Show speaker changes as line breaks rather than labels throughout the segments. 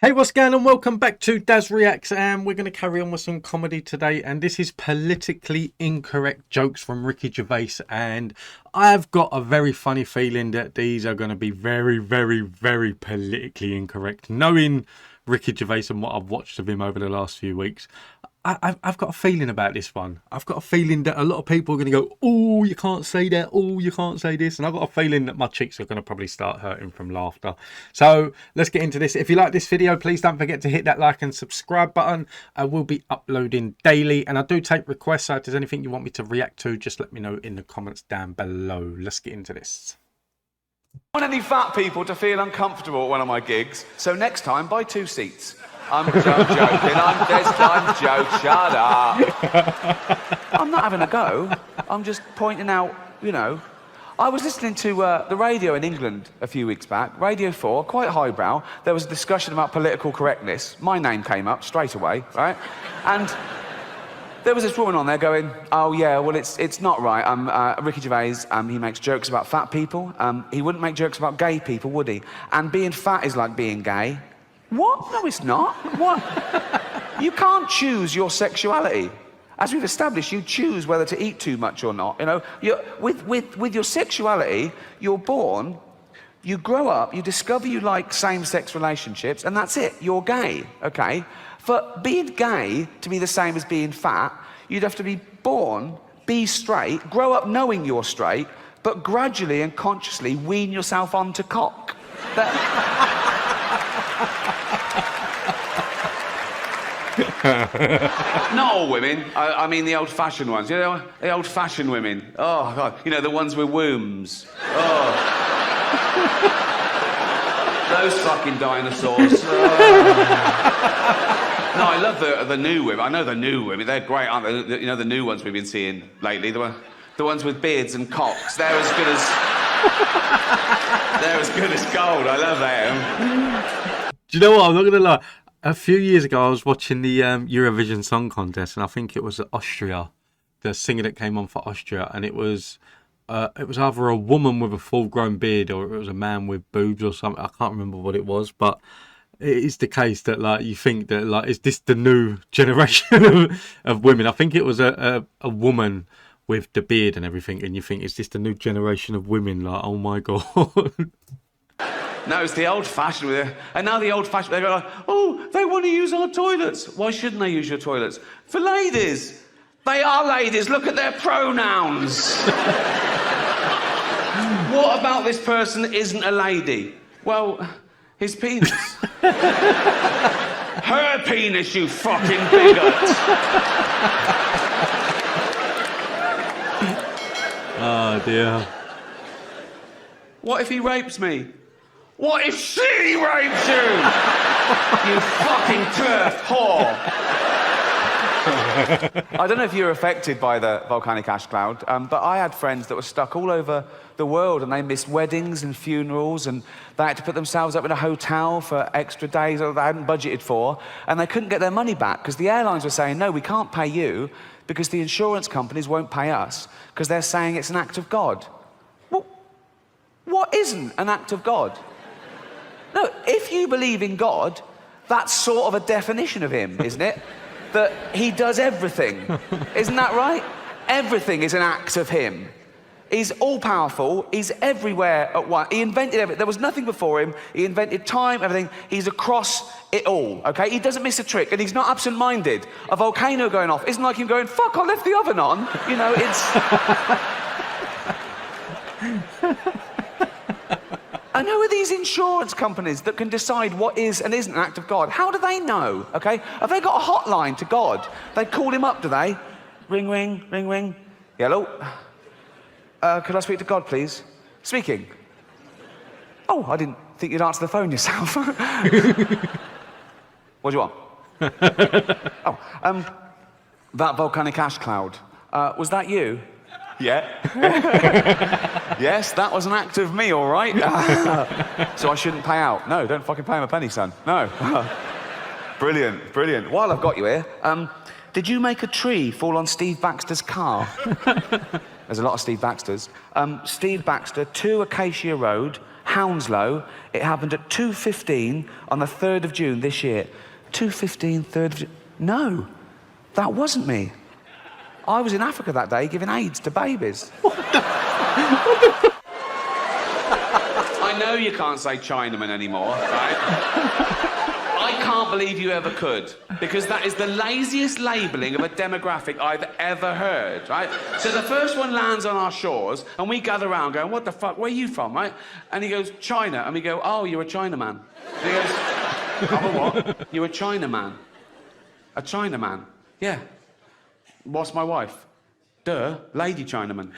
Hey, what's going on? Welcome back to Daz Reacts, and we're going to carry on with some comedy today. And this is politically incorrect jokes from Ricky Gervais. And I've got a very funny feeling that these are going to be very, very, very politically incorrect. Knowing Ricky Gervais and what I've watched of him over the last few weeks, I've got a feeling about this one. I've got a feeling that a lot of people are going to go, oh, you can't say that. Oh, you can't say this. And I've got a feeling that my cheeks are going to probably start hurting from laughter. So let's get into this. If you like this video, please don't forget to hit that like and subscribe button. I will be uploading daily, and I do take requests. So if there's anything you want me to react to, just let me know in the comments down below. Let's get into this.
I want any fat people to feel uncomfortable at one of my gigs, so next time buy 2 seats. I'm joking, I'm joking, shut up. I'm not having a go, I'm just pointing out, you know. I was listening to the radio in England a few weeks back, Radio 4, quite highbrow. There was a discussion about political correctness. My name came up straight away, right? And there was this woman on there going, oh yeah, well it's not right. Ricky Gervais, he makes jokes about fat people. He wouldn't make jokes about gay people, would he? And being fat is like being gay. What? No, it's not. What? You can't choose your sexuality. As we've established, you choose whether to eat too much or not. You know, with your sexuality, you're born, you grow up, you discover you like same-sex relationships, and that's it. You're gay, okay? For being gay to be the same as being fat, you'd have to be born, be straight, grow up knowing you're straight, but gradually and consciously wean yourself onto cock. Not all women. I mean the old-fashioned ones. You know, the old-fashioned women. Oh, God. You know, the ones with wombs. Oh. Those fucking dinosaurs. No, I love the new women. I know the new women. They're great, aren't they? You know, the new ones we've been seeing lately. The ones with beards and cocks. They're as good as... they're as good as gold. I love them.
Do you know what? I'm not going to lie. A few years ago, I was watching the Eurovision Song Contest, and I think it was Austria, the singer that came on for Austria, and it was either a woman with a full-grown beard or it was a man with boobs or something. I can't remember what it was, but it is the case that, like, you think that, like, is this the new generation of women? I think it was a woman with the beard and everything, and you think, is this the new generation of women? Like, oh my God.
No, it's the old-fashioned. And now the old-fashioned, they go like, oh, they want to use our toilets. Why shouldn't they use your toilets? For ladies. They are ladies. Look at their pronouns. What about this person that isn't a lady? Well, his penis. Her penis, you fucking bigot.
Oh, dear.
What if he rapes me? What if she rapes you? You fucking turf whore. I don't know if you're affected by the volcanic ash cloud, but I had friends that were stuck all over the world and they missed weddings and funerals and they had to put themselves up in a hotel for extra days that they hadn't budgeted for, and they couldn't get their money back because the airlines were saying, no, we can't pay you because the insurance companies won't pay us because they're saying it's an act of God. Well, what isn't an act of God? No, if you believe in God, that's sort of a definition of him, isn't it? That he does everything. Isn't that right? Everything is an act of him. He's all-powerful, he's everywhere at once. He invented everything. There was nothing before him. He invented time, everything. He's across it all, okay? He doesn't miss a trick, and he's not absent-minded. A volcano going off isn't like him going, fuck, I left the oven on. You know, it's... And who are these insurance companies that can decide what is and isn't an act of God? How do they know, okay? Have they got a hotline to God? They call him up, do they? Ring, ring, ring, ring. Hello? Could I speak to God, please? Speaking. Oh, I didn't think you'd answer the phone yourself. What do you want? Oh, that volcanic ash cloud. Was that you? Yeah. Yes, that was an act of me, all right. So I shouldn't pay out. No, don't fucking pay him a penny, son. No. Brilliant, brilliant. While I've got you here, did you make a tree fall on Steve Baxter's car? There's a lot of Steve Baxters. Steve Baxter, 2 Acacia Road, Hounslow. It happened at 2:15 on the 3rd of June this year. 2:15, 3rd of June. No, that wasn't me. I was in Africa that day giving AIDS to babies. I know you can't say Chinaman anymore, right? I can't believe you ever could, because that is the laziest labelling of a demographic I've ever heard, right? So the first one lands on our shores, and we gather around going, what the fuck, where are you from, right? And he goes, China. And we go, oh, you're a Chinaman. And he goes, I'm a what? You're a Chinaman. A Chinaman? Yeah. What's my wife? Duh, Lady Chinaman.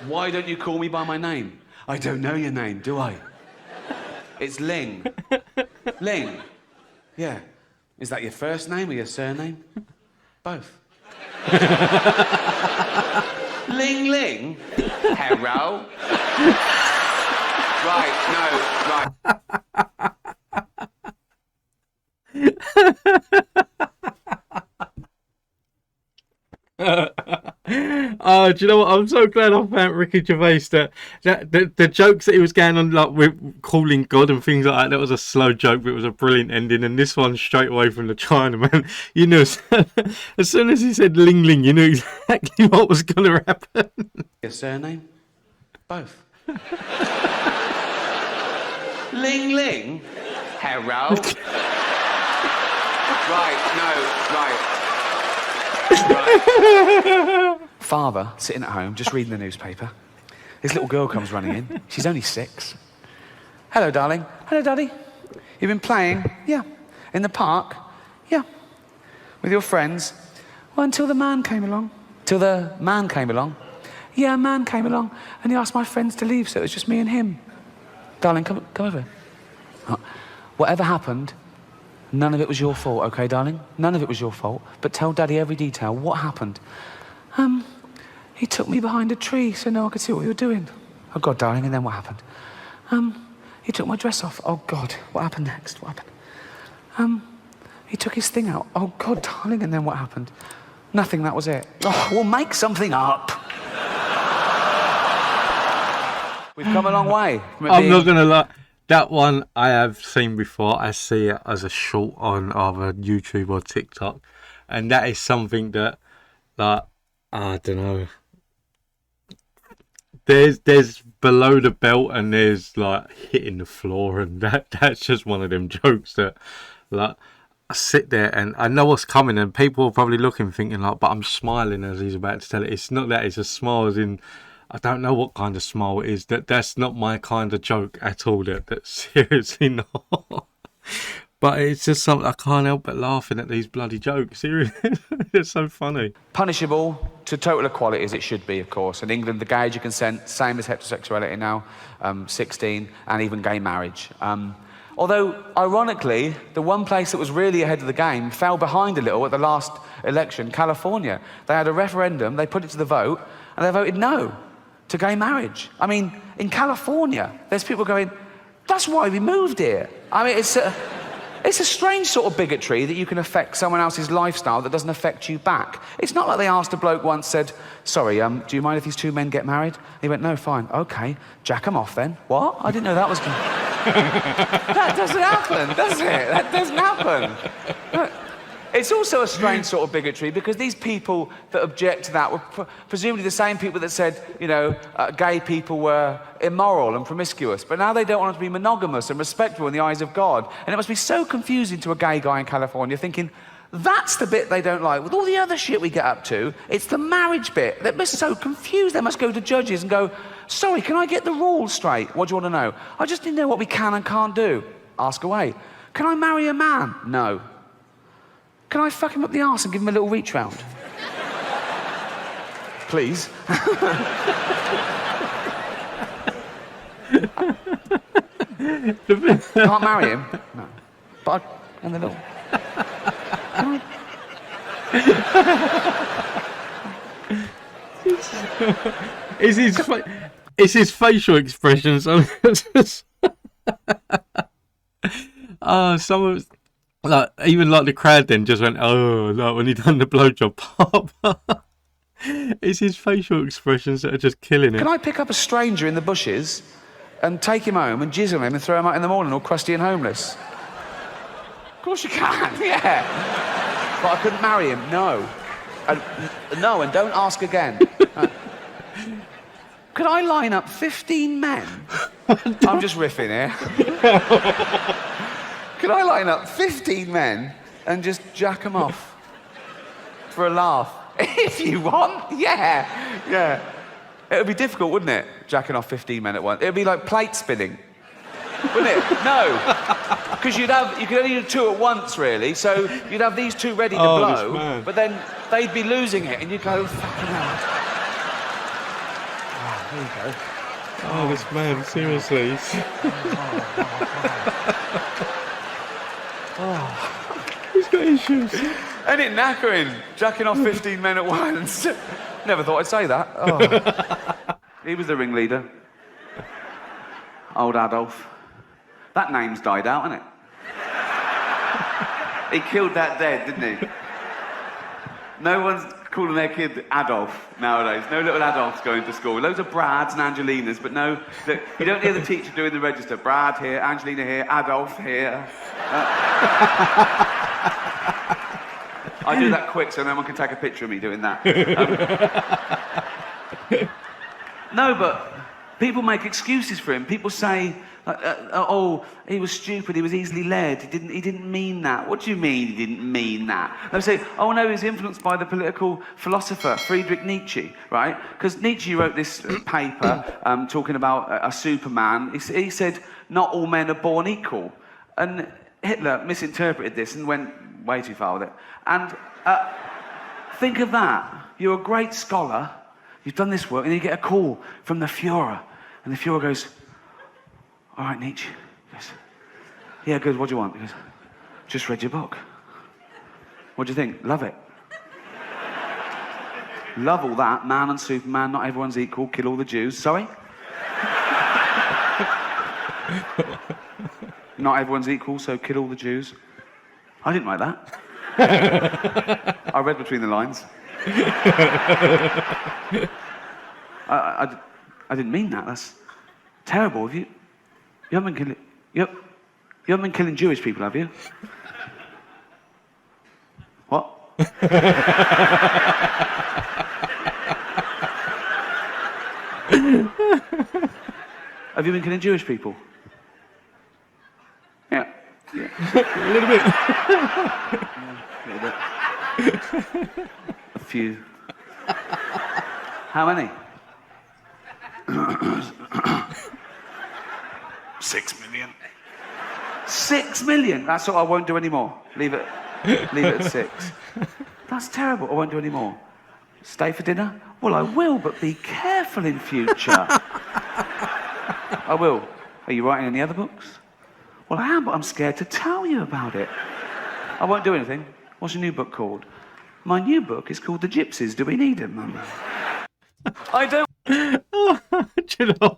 Why don't you call me by my name? I don't know your name, do I? It's Ling. Ling? Yeah. Is that your first name or your surname? Both. Ling Ling? Hello? Right,
Oh, do you know what? I'm so glad I found Ricky Gervais that the jokes that he was going on, like with calling God and things like that was a slow joke, but it was a brilliant ending. And this one straight away from the Chinaman, you know, as soon as he said Ling Ling, you knew exactly what was going to happen.
Your surname? Both. Ling Ling? Hello? Right. Father, sitting at home, just reading the newspaper. This little girl comes running in. She's only 6. Hello, darling. Hello, Daddy. You've been playing? Yeah. In the park? Yeah. With your friends? Well, until the man came along. Till the man came along? Yeah, a man came along, and he asked my friends to leave, so it was just me and him. Darling, come over. Whatever happened, none of it was your fault, okay, darling? None of it was your fault. But tell Daddy every detail. What happened? He took me behind a tree so no one could see what we were doing. Oh, God, darling, and then what happened? He took my dress off. Oh, God, what happened next? What happened? He took his thing out. Oh, God, darling, and then what happened? Nothing, that was it. Oh, we'll make something up. We've come a long way.
I'm not going to lie. That one I have seen before. I see it as a short on either YouTube or TikTok. And that is something that, like, I don't know. There's below the belt and there's, like, hitting the floor. And that's just one of them jokes that, like, I sit there and I know what's coming. And people are probably looking, thinking, like, but I'm smiling as he's about to tell it. It's not that. It's a smile as in... I don't know what kind of smile it is. That's not my kind of joke at all. That's seriously not. But it's just something I can't help but laughing at these bloody jokes. Seriously, it's so funny.
Punishable to total equality as it should be, of course. In England, the gay age of consent, same as heterosexuality now, 16, and even gay marriage. Although, ironically, the one place that was really ahead of the game fell behind a little at the last election, California. They had a referendum, they put it to the vote, and they voted no to gay marriage. I mean, in California, there's people going, that's why we moved here. I mean, it's a strange sort of bigotry that you can affect someone else's lifestyle that doesn't affect you back. It's not like they asked a bloke once, said, sorry, do you mind if these 2 men get married? He went, no, fine. Okay, jack them off then. What? I didn't know that was... That doesn't happen, does it? That doesn't happen. It's also a strange sort of bigotry because these people that object to that were presumably the same people that said, you know, gay people were immoral and promiscuous, but now they don't want to be monogamous and respectful in the eyes of God. And it must be so confusing to a gay guy in California thinking, that's the bit they don't like. With all the other shit we get up to, it's the marriage bit. They must be so confused. They must go to judges and go, sorry, can I get the rules straight? What do you want to know? I just need to know what we can and can't do. Ask away. Can I marry a man? No. Can I fuck him up the arse and give him a little reach round? Please. Can't marry him? No. But and the little...
It's his facial expressions. Some of... Like, even like the crowd then just went, oh, like when he done the blowjob pop. It's his facial expressions that are just killing it.
Can I pick up a stranger in the bushes and take him home and jizz on him and throw him out in the morning all crusty and homeless? Of course you can, yeah. But I couldn't marry him, no. No, and don't ask again. Could I line up 15 men? I'm just riffing here. Could I line up 15 men and just jack them off for a laugh? If you want, yeah. It would be difficult, wouldn't it? Jacking off 15 men at once. It would be like plate spinning, wouldn't it? No, because you could only do two at once, really. So you'd have these two ready to blow, but then they'd be losing it, and you'd go, fucking hell. Oh, there you go.
Oh, this man, seriously. He's got issues.
Ain't it knackering? Jacking off 15 men at once. Never thought I'd say that. Oh. He was the ringleader. Old Adolf. That name's died out, hasn't it? He killed that dead, didn't he? No one's calling their kid Adolf nowadays. No little Adolfs going to school. Loads of Brads and Angelinas, but no, look, you don't hear the teacher doing the register. Brad here, Angelina here, Adolf here. I do that quick so no one can take a picture of me doing that. No, but people make excuses for him. People say, oh, he was stupid, he was easily led, he didn't mean that. What do you mean he didn't mean that? They say, oh no, he was influenced by the political philosopher, Friedrich Nietzsche, right? Because Nietzsche wrote this paper talking about a Superman. He said, not all men are born equal. And Hitler misinterpreted this and went way too far with it. And think of that. You're a great scholar, you've done this work, and you get a call from the Führer. And the Führer goes, all right, Nietzsche. He goes, yeah, good, what do you want? He goes, just read your book. What do you think? Love it. Love all that, man and Superman, not everyone's equal, kill all the Jews. Sorry? Not everyone's equal, so kill all the Jews. I didn't write that. I read between the lines. I didn't mean that. That's terrible. Have you haven't been killing. You haven't been killing Jewish people, have you? What? Have you been killing Jewish people? Yeah.
A little bit.
A few. How many? 6 million. 6 million? That's what I won't do anymore. Leave it at 6. That's terrible. I won't do any more. Stay for dinner? Well, I will, but be careful in future. I will. Are you writing any other books? Well, I am, but I'm scared to tell you about it. I won't do anything. What's your new book called? My new book is called The Gypsies. Do we need them? I don't.
Do you know,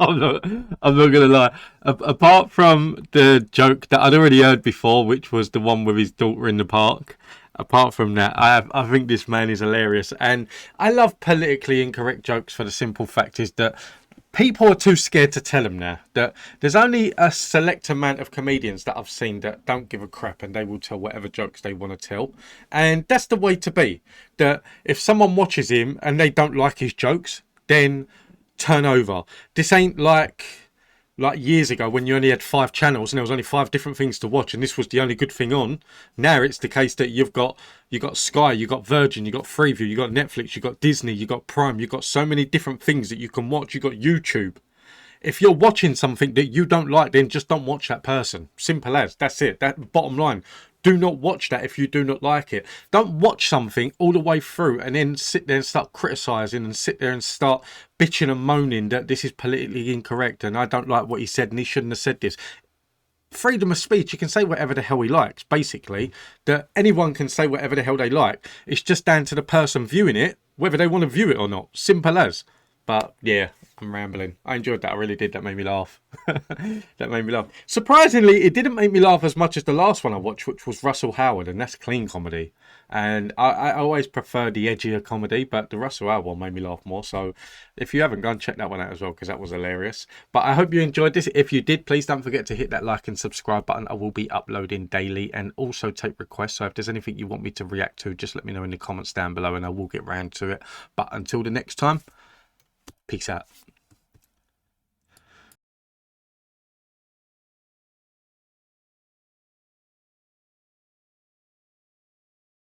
I'm not gonna lie. Apart from the joke that I'd already heard before, which was the one with his daughter in the park. Apart from that, I think this man is hilarious, and I love politically incorrect jokes for the simple fact is that people are too scared to tell them now. That there's only a select amount of comedians that I've seen that don't give a crap and they will tell whatever jokes they want to tell. And that's the way to be. That if someone watches him and they don't like his jokes, then turn over. This ain't like years ago when you only had 5 channels and there was only 5 different things to watch and this was the only good thing on. Now it's the case that you got Sky, you got Virgin, you got Freeview, you got Netflix, you got Disney, you got Prime, you got so many different things that you can watch. You got YouTube. If you're watching something that you don't like, then just don't watch that person. Simple as. That's it. That bottom line. Do not watch that if you do not like it. Don't watch something all the way through and then sit there and start criticising and sit there and start bitching and moaning that this is politically incorrect and I don't like what he said and he shouldn't have said this. Freedom of speech, you can say whatever the hell he likes, basically. That anyone can say whatever the hell they like. It's just down to the person viewing it, whether they want to view it or not. Simple as. But yeah, I'm rambling. I enjoyed that. I really did. That made me laugh. That made me laugh. Surprisingly, it didn't make me laugh as much as the last one I watched, which was Russell Howard, and that's clean comedy. And I always prefer the edgier comedy, but the Russell Howard one made me laugh more. So if you haven't gone, check that one out as well, because that was hilarious. But I hope you enjoyed this. If you did, please don't forget to hit that like and subscribe button. I will be uploading daily and also take requests. So if there's anything you want me to react to, just let me know in the comments down below and I will get round to it. But until the next time, peace out.